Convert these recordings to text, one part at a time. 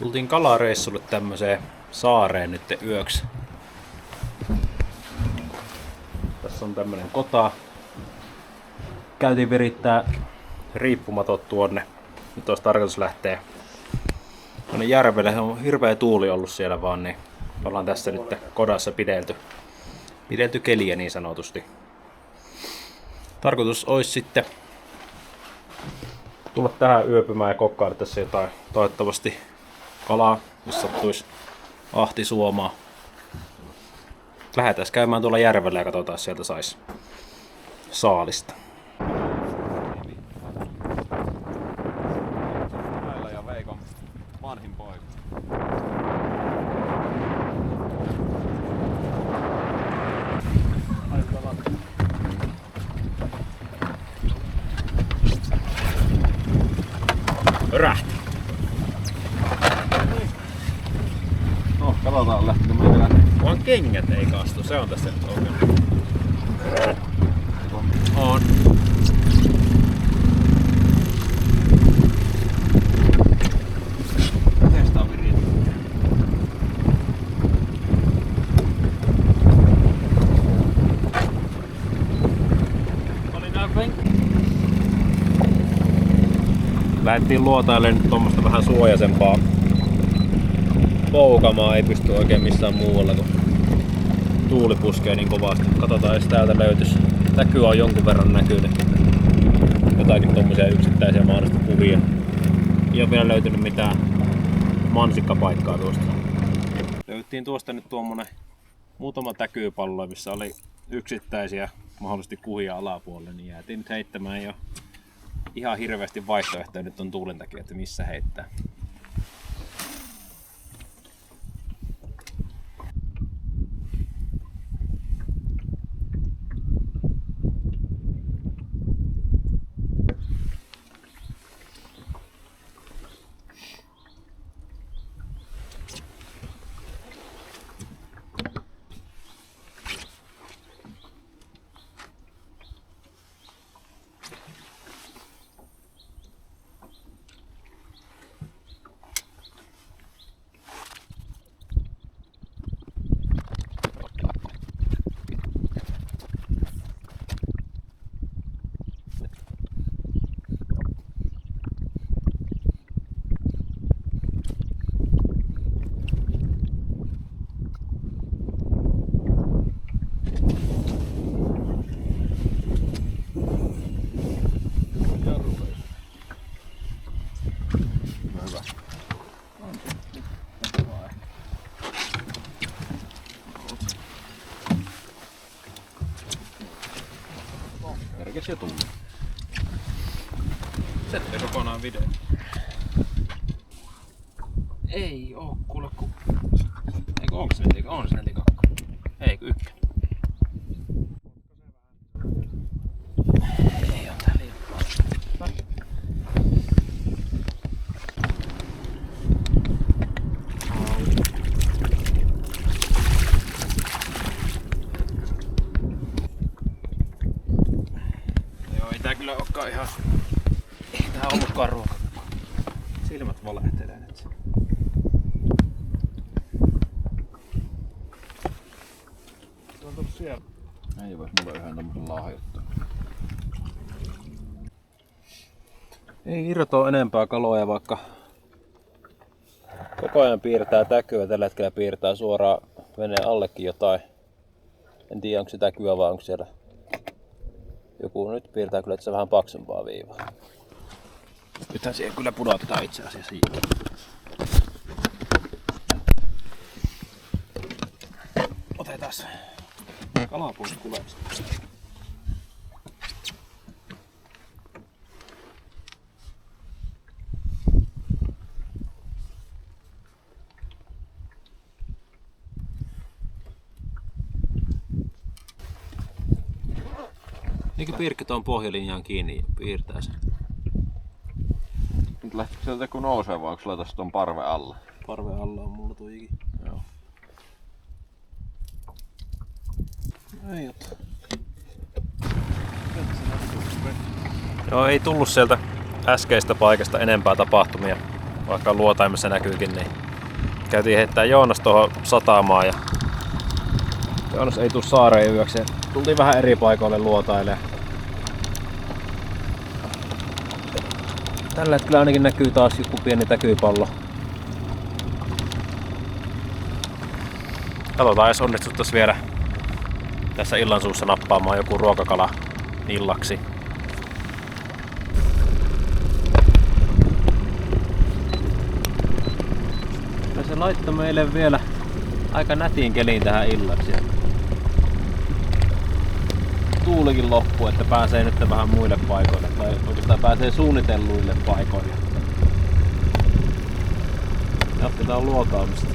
Tultiin kalareissulle tämmöiseen saareen nyt yöksi. Tässä on tämmönen kota. Käytiin virittää riippumatot tuonne. Nyt olisi tarkoitus lähteä tuonne järvelle. On hirveä tuuli ollut siellä vaan, niin ollaan tässä nyt kodassa pidelty keliä niin sanotusti. Tarkoitus olisi sitten tulla tähän yöpymään ja kokkailla tässä jotain toivottavasti kalaa, jos sattuisi ahti suomaa. Lähdetään käymään tuolla järvellä ja katsotaan, jos sieltä sais saalista. Näillä ja Veikon vanhin poika. Rähti! No, katsotaan lähtikö meillä. Vaan kengät ei kastu, se on tässä nyt ongelma. On. Testaa viritä. Oli nää penkki. Lähdettiin luotailemaan tuommoista vähän suojaisempaa poukamaa, ei pysty oikein missään muualla, kun tuuli puskee niin kovasti. Katsotaan, jos täältä löytyisi. Näkyy on jonkun verran näkynyt. Jotakin tommosia yksittäisiä mahdollista kuvia. Ei ole vielä löytynyt mitään mansikkapaikkaa tuosta. Löyttiin tuosta nyt tuommoinen muutama täkyypallo, missä oli yksittäisiä mahdollisesti kuhia alapuolelle, niin jäätiin nyt heittämään jo ihan hirveästi vaihtoehtoja nyt on tuulen takia, että missä heittää. Kerkes jo tullut. Sette kokonaan video. Ei oo kuule ku... Eikö onko se nelikakko? On se nelikakko. Eikö ykkönen? Ei oo tää liian paljon. Joo, ei tää kyllä ookaan ihan... Ei tää ollutkaan ruoka. Silmät valehtelee nyt. Se on tullut siellä. Ei vois mulle yhden tommosen lahjoittaa. Ei irtoa enempää kaloja, vaikka koko ajan piirtää täkyä. Tällä hetkellä piirtää suoraan veneen allekin jotain. En tiedä onko se täkyä vai onko siellä joku. Nyt piirtää kyllä itse vähän paksumpaa viivaa. Nythän siihen kyllä pudotetaan itse asiassa. Otetaan kalaa pois kuleesta. Niinkö piirkki tuon pohjalinjaan kiinni ja piirtää sen? Nyt lähtikö sieltä kun nousee vai onko sulla tossa ton parven alla? Parven alla on mulla tuikin. Joo. Ei ota. Joo, ei tullut sieltä äskeistä paikasta enempää tapahtumia. vaikka luotaimessa näkyykin, niin käytiin heittää Joonas tuohon satamaan ja Joonas ei tuu saareen yöksi. Tultiin vähän eri paikoille luotailemaan. Tällä hetkellä ainakin näkyy taas joku pieni täkypallo. Katsotaan, jos onnistuttais vielä tässä illansuussa nappaamaan joku ruokakala illaksi. Ja se laittoi meille vielä aika nätin kelin tähän illaksi. Tuulikin loppuu, että pääsee nyt vähän muille paikoille, tai oikeastaan pääsee suunnitelluille paikoille. Jatketaan luotaamista.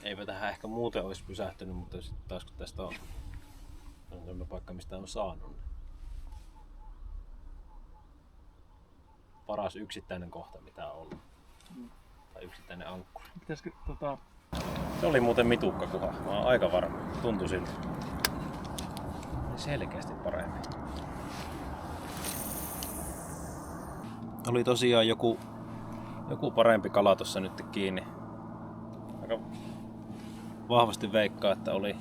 Eipä tähän ehkä muuten olisi pysähtynyt, mutta sitten taas kun tästä on sellainen paikka, mistä on saanut. Paras yksittäinen kohta mitä on ollut. Tai yksittäinen ankkuri. Pitäisikö Se oli muuten mitukkakuha, mä oon aika varma. Tuntui siltä. Selkeästi paremmin. Oli tosiaan joku parempi kala tossa nyt kiinni. Aika vahvasti veikkaa, että oli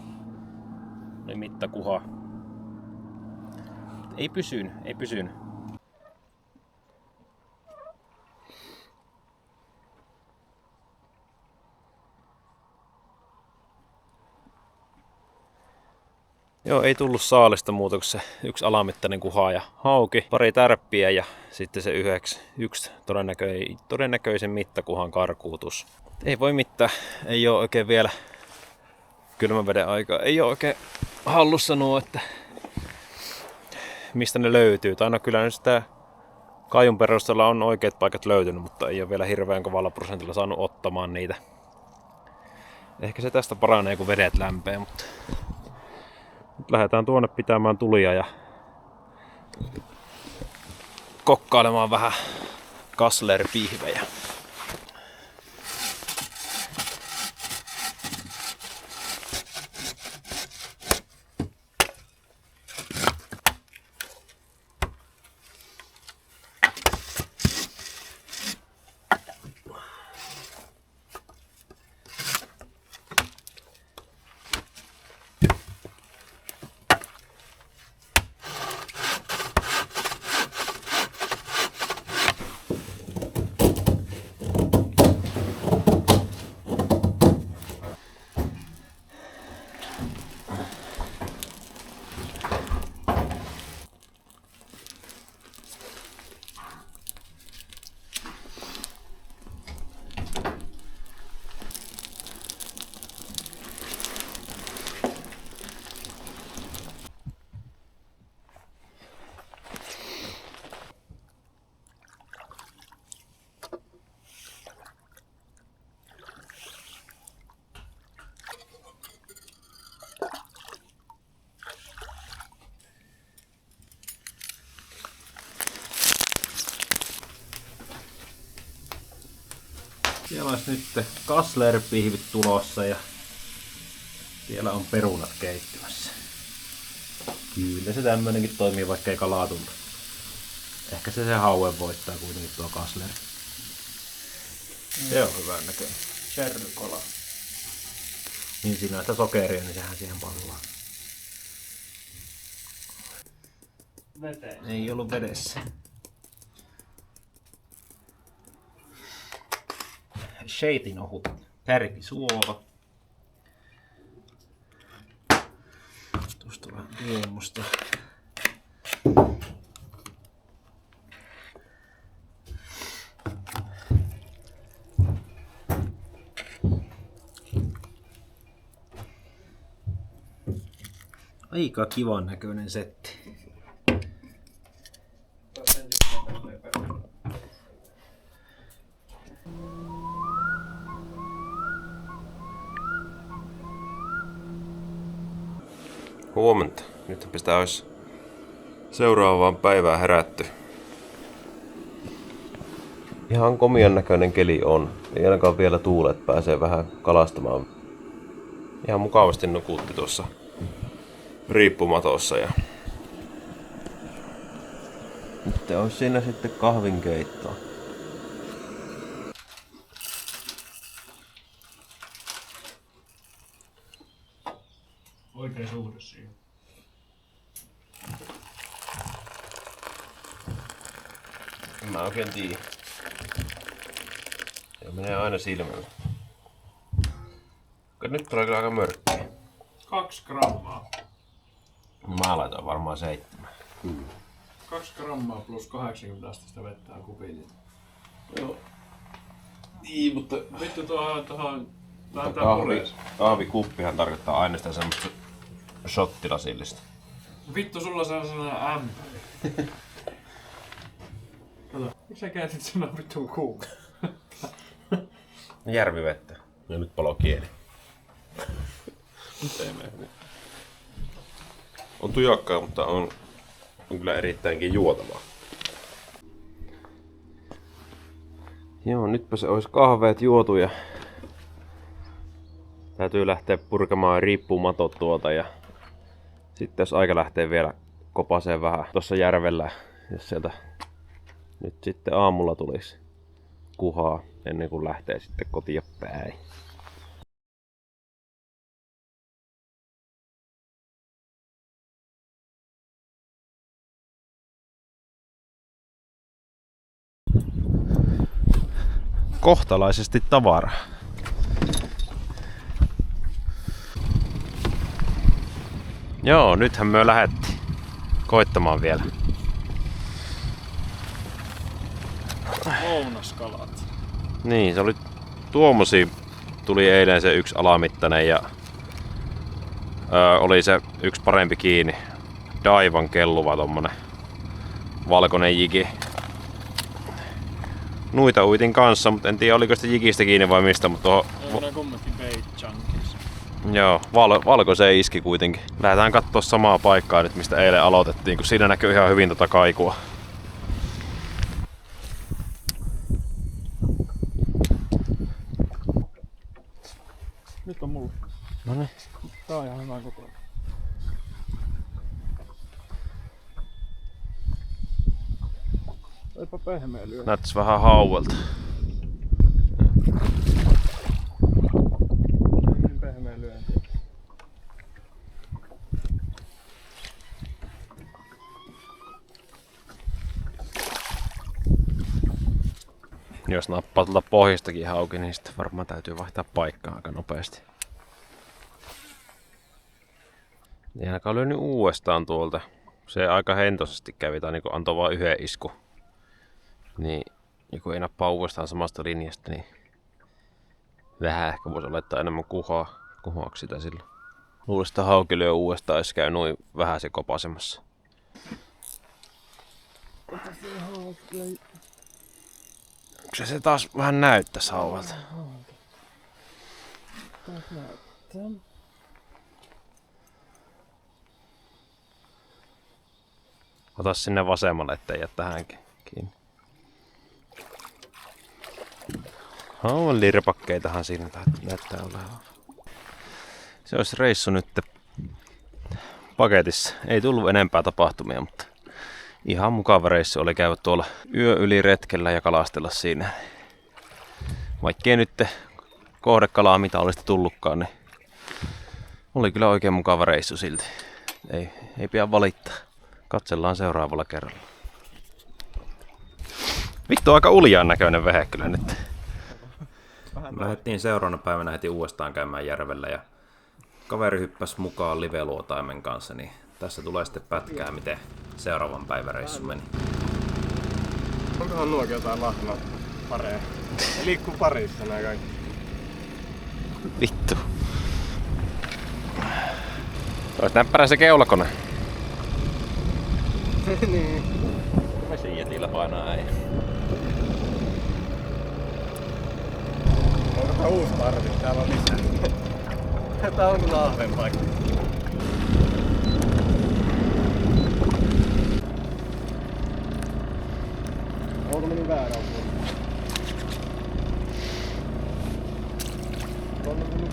mittakuha. Ei pysynyt. Joo, ei tullut saalista muuta kuin se yksi alamittainen kuha ja hauki, pari tärppiä ja sitten se yksi todennäköisen mittakuhan karkuutus. Ei voi mitään, ei oo oikein vielä kylmän veden aikaa. Ei oo oikein hallussa nuo, että mistä ne löytyy. Tai no kyllä nyt sitä kaiun perusteella on oikeat paikat löytynyt, mutta ei ole vielä hirveän kovalla prosentilla saanut ottamaan niitä. Ehkä se tästä paranee kun vedet lämpee, mutta nyt lähdetään tuonne pitämään tulia ja kokkailemaan vähän kaslerpihvejä. Siellä olisi nyt kaslerpihvit tulossa ja siellä on perunat keittymässä. Kyllä se tämmönenkin toimii, vaikka ei kalaa tulta. Ehkä se hauen voittaa kuitenkin tuo kasleri. Se on hyvän näköinen. Cherrykola. Niin siinä on sitä sokeria, niin sehän siihen pallaa. veteen? Ei ollut vedessä. Sheitin ohut. Tärkisuola. Tuosta vähän tuommoista. Aika kivan näköinen setti. Huomenta. Nyt sitä olisi seuraavaan päivään herätty. Ihan komian näköinen keli on. Ei ainakaan vielä tuule, että pääsee vähän kalastamaan. Ihan mukavasti nukutti tuossa riippumatossa ja nyt on siinä sitten kahvinkeittoa. Oikein suhde siihen. En mä oikein tiedä. Se menee aina silmällä. Nyt tulee kyllä aika mörkkiä. 2 grammaa. Mä laitan varmaan 7. 2 grammaa plus 80 astetta vettä on kupillinen. Joo. Niin, mutta Vittu tuohon kahvikuppihan tarkoittaa aina sitä semmoista shottilasillista. Vittu sulla se on sellainen ämpäri. Kato, miksi sä käänsit sanan vittuun kuume? Järvivettä. Ja nyt palo kieli. Ei mene. On tujakkaa, mutta on kyllä erittäinkin juotavaa. Joo, nytpä se olisi kahveet juotu ja täytyy lähteä purkamaan riippumatot tuolta ja sitten jos aika lähtee vielä kopaseen vähän tuossa järvellä, jos sieltä nyt sitten aamulla tulisi kuhaa ennen kuin lähtee sitten kotiin päin. Kohtalaisesti tavaraa. Joo, nythän me lähdettiin koittamaan vielä. Lounaskalat. Niin, se oli tuommoisia. Tuli eilen se yksi alamittainen ja oli se yksi parempi kiinni. Daivan kelluva tommonen valkoinen jigi. Nuita uitin kanssa, mutta en tiedä oliko sitä jigistä kiinni vai mistä, mutta tuohon... Ei kummatkin bait junkies. Joo, valkoiseen iski kuitenkin. Lähdetään kattoo samaa paikkaa nyt, mistä eilen aloitettiin, kun siinä näkyy ihan hyvin tota kaikua. Nyt on mulla. Noniin. Tää on ihan hyvä kokoinen. Eipä pehmeä lyö. Näyttäis vähän hauelta. Niin pehmeä lyönti. Jos nappaa tuolta pohjistakin hauki, niin sitten varmaan täytyy vaihtaa paikkaa aika nopeasti. Niin ainakaan lyönyt uudestaan tuolta. Se aika hentosesti kävi, tai niin antoi vain yhden isku. Niin joku ei nappaa uudestaan samasta linjasta, niin vähän ehkä voisi laittaa enemmän kuhaaksi sitä sillä. Luulisin, että hauki lyö uudestaan, jos käy noin vähän se kopasemassa. Se taas vähän näyttäisi hauvalta. Ota sinne vasemmalle, ettei jää tähänkin kiinni. Hauvan lirpakkeitahan siinä näyttää olevan. Se olisi reissu nyt paketissa. Ei tullut enempää tapahtumia, mutta ihan mukava reissu oli käydä tuolla yö yli retkellä ja kalastella siinä. Vaikkei nyt kohdekalaa mitä olisi tullutkaan, niin oli kyllä oikein mukava reissu silti. Ei pidä valittaa. Katsellaan seuraavalla kerralla. Vittu, aika uljaan näköinen vehe kyllä nyt. Lähdettiin seuraavana päivänä heti uudestaan käymään järvellä ja kaveri hyppäsi mukaan live-luotaimen kanssa, niin tässä tulee sitten pätkää, miten seuraavan päivän reissu meni. Onkohan nuokin jotain lahnaa pareja? Ne liikkuu parissa nää kaikki. Vittu. Ois näppärä se keulakone. Niin. Vesijätillä painaa äijä. Onko tää uusi parvi? Täällä on lisää. Tää on kyllä ahven paikka. Onko mennyt väärään puolella? On mennyt...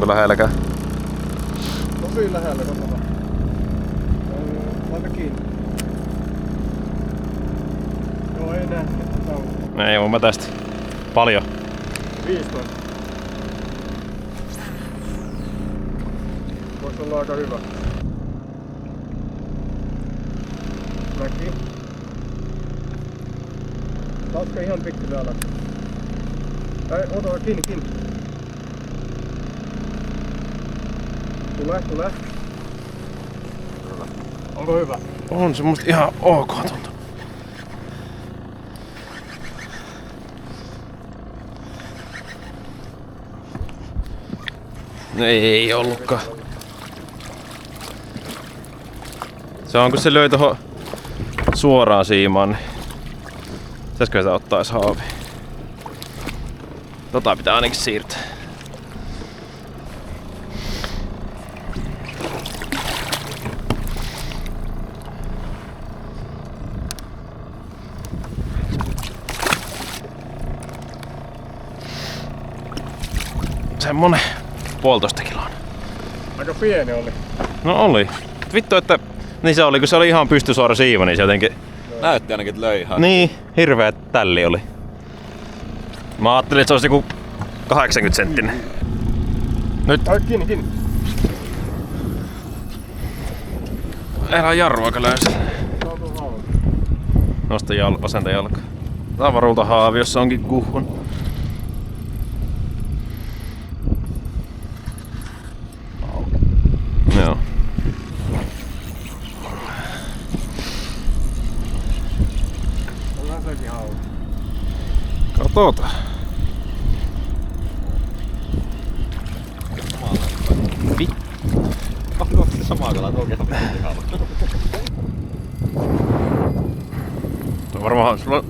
Onko lähelläkään? Tosi lähellä katsotaan. Laita kiinni. Joo, ei näe. Ei mun mä tästä. Paljon. 15. Voisi olla aika hyvä. Näki. Laska ihan pikkuisen alas. Ei, ota kiinni. Tule. Onko hyvä? On se musta ihan ok tuntuu. Ei ollutkaan. Se on kun se löi tohon suoraan siimaan, niin pitäisikö sitä ottaa edes haaviin? Tota pitää ainakin siirtää. Semmonen 1,5 kiloa. Aika pieni oli. No oli. Vittu, että niin se oli, kun se oli ihan pystysuora siiva, niin se jotenkin... Näytti ainakin, että löi ihan. Niin, hirveä tälli oli. Mä ajattelin, että se olisi joku 80 senttinen. Nyt Ai kiinni. elää jarru aika löysä. Nosta vasenta jalkaa. Tavarulta haavi, jossa onkin kuhun. Joo. Ollaan sekin hauki. Katsotaan. Onko se samaa kalaa tuokin ihan Tuo varmaan sulla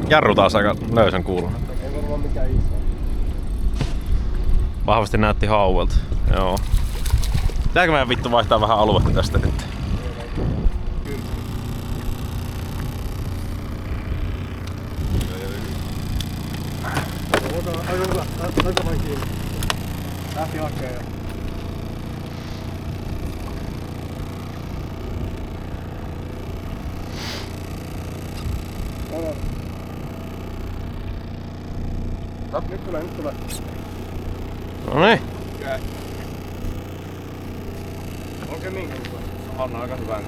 jarru taas aika löysän kuulun. Ei varmaan mikään iso. Vahvasti näytti hauelta. Joo. Pitääkö meidän vittu vaihtaa vähän aluetta tästä nyt? Aika vain kiinni. Lähti hakee jo. Nyt tulee. Noniin. Onko niin hyvä? On aika hyvä.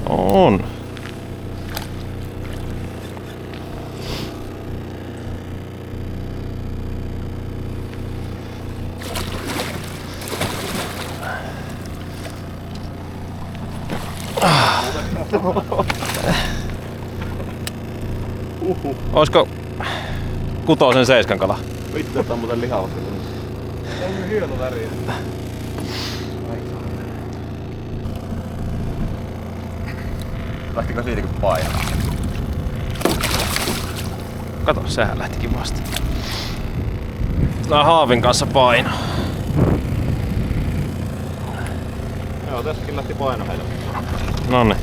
On. Oisko 6-7 kala? Vittu, että on muuten lihava. Se on kyllä hieno väri. Lähtikö siitä kun painaa? Kato, sehän lähtikin vasta. Tää haavin kanssa paino. Joo, tässäkin lähti paino heille. Nonni.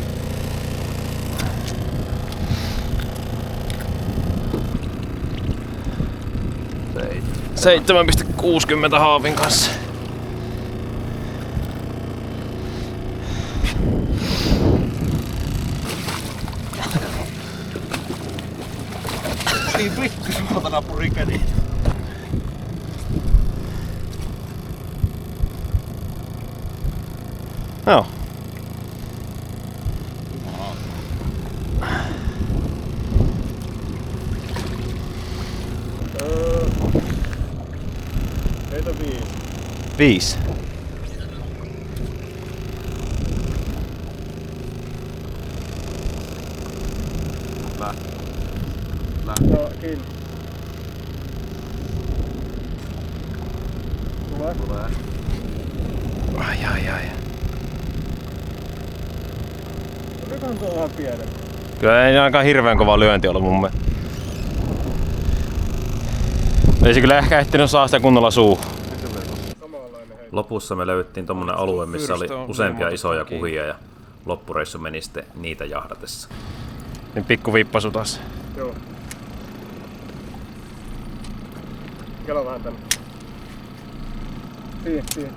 Seit. 7,60 haavin kanssa. Niin vittu, saatana purikeni. Joo. Heitä 5. 5. Joo, kiinni. Tulee. Ai. Olikohan tuo vähän pienempi? Kyllä ei aika hirveän kova lyönti ollut mun mielestä. Ei se kyllä ehkä ehtinyt saa sitä kunnolla suuhun. Samanlainen heitä. Lopussa me löydettiin tommonen alue, missä oli useampia isoja kuhia ja loppureissu meni sitten niitä jahdatessa. Niin pikku vippasu taas. Joo. Kelo vähän tänne. Siihen.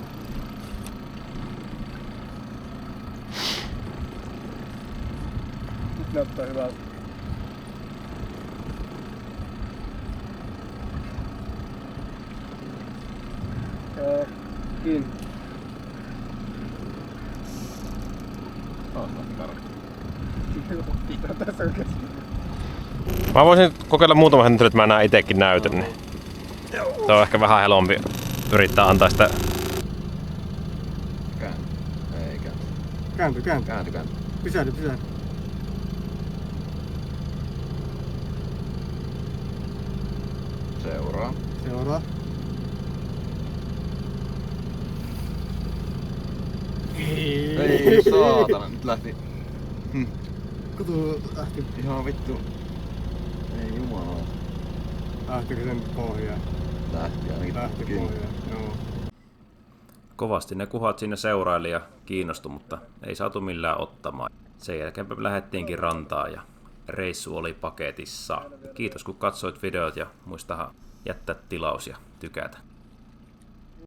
Nyt näyttää hyvältä. Joo, kiinni. Tässä on mä voisin kokeilla muutama hetki, että mä näen itekin näytön. Niin. Se on ehkä vähän helpompi yrittää antaa sitä. Käänty. Pysähdy. Seuraa. Ei saatana, nyt lähti. Kutu lähti. Ihan vittu. Ei jumala. Lähtikö sen pohjaan? Lähti ainakin. Lähti pohjaan, joo. Kovasti ne kuhat siinä seuraili ja kiinnostui, mutta ei saatu millään ottamaan. Sen jälkeen lähdettiinkin rantaan ja reissu oli paketissa. Kiitos kun katsoit videot ja muistahan jättää tilaus ja tykätä.